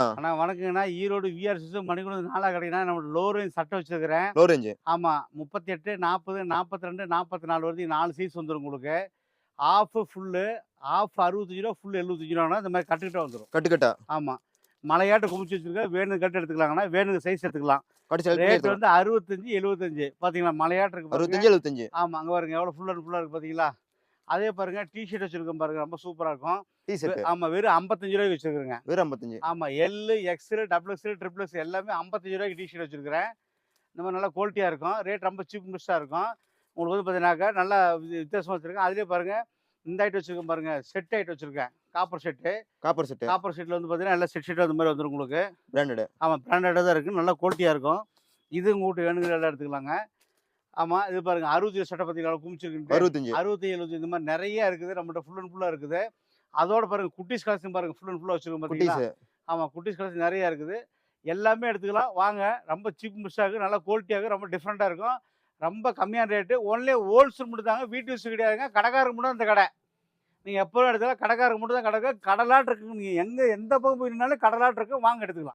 அண்ணா வணக்கங்கண்ணா. ஈரோடு விஆர்சிஸ் மணிக்கூடம் நாலா கடைண்ணா. நம்ம low range சட்டை வச்சிருக்கிறேன். Low range. ஆமா. 38, 40, 42, 44 வருது. 4 சைஸ் வந்துரும் உங்களுக்கு. Half, full. ஹாஃப் ரூ. 65, ஃபுல் ரூ. 75ண்ணா. இந்த மாரி கட்டுக்கிட்டே வந்துரும். கட்டுக்கட்டா. ஆமா. மலையாட்ட குமிச்சு வச்சிருக்கேன். வேணுங்க கட்டு எடுத்துக்கலாங்கண்ணா. வேணுங்க சைஸ் எடுத்துக்கலாம். கட்டு செலக்ட் பண்ணி ரேட் எடுத்துக்கலாம். வந்து 65, 75 பாத்தீங்களா? மலையாட்ட இருக்கு பாருங்க. 65, 75. ஆமா. அங்க பாருங்க எவ்வளோ ஃபுல் அண்ட் ஃபுல்லா இருக்கு பாத்தீங்களா? அதே பாருங்க டீ ஷர்ட் வச்சிருக்கேன் பாருங்க. ரொம்ப சூப்பரா இருக்கும். T shirt. ஆமா. வெறும் ரூ. 55 வச்சிருக்கிறேங்க. வெறும் 55. ஆமா. L, XL, double XL, triple X எல்லாமே ரூ. 55 டீ ஷர்ட் வச்சிருக்கிறேன். இந்த மாதிரி நல்லா குவாலிட்டியா இருக்கும். ரேட் ரொம்ப சீப் பெஸ்ட்டா இருக்கும். உங்களுக்கு வந்து பார்த்தீங்கன்னாக்கா நல்லா வித்தியாசமா வச்சிருக்கேன். அதிலேயே பாருங்க இந்த ஐட்டம் வச்சிருக்கேன் பாருங்க. செட் ஐட்டம் வச்சிருக்கேன். Copper set. Copper set. Copper செட்ல வந்து பார்த்தீங்கன்னா எல்லா செட் அந்த மாதிரி வந்துரும் உங்களுக்கு. பிராண்டட். ஆமா. பிராண்டடா தான் இருக்கு. நல்லா குவாலிட்டியா இருக்கும். இது உங்க வீட்டுக்கு வேணுங்கிற எல்லாம் எடுத்துக்கலாங்க. ஆமா. இது பாருங்க 67 சட்டை பார்த்தீங்களா? குமிச்சிருக்குன்ட்டு. 65. 65, 75 இந்த மாதிரி நெறைய இருக்குது. நம்மள்ட்ட ஃபுல் அண்ட் ஃபுல்லா இருக்குது. அதோட பாருங்க குட்டீஸ் கலெக்ஷன் பாருங்க. ஃபுல் அண்ட் ஃபுல்லா வச்சிருக்கோம் பார்த்தீங்களா? குட்டீஸ். ஆமா. குட்டீஸ் கலெக்ஷன் நெறைய இருக்குது. எல்லாமே எடுத்துக்கலாம். வாங்க. ரொம்ப சீப் பெஸ்ட்டா இருக்கு. நல்லா குவாலிட்டியா இருக்கு. ரொம்ப டிஃபரெண்ட்டா இருக்கும். ரொம்ப கம்மியான ரேட்டு. ஒன்லி ஹோல்சேல் மட்டும் தாங்க. வீட்டு யூஸ் கிடையாதுங்க. கடைக்காரருக்கு மட்டும் தான் இந்த கடை. நீங்க எப்போ எடுத்தாலும் கடைக்காரருக்கு மட்டும் தான் கடை. கடலாட்டு இருக்குங்க. நீங்க எந்த பக்கம் போய் நின்னாலும் கடலாட்டு இருக்கு. வாங்க எடுத்துக்கலாம்.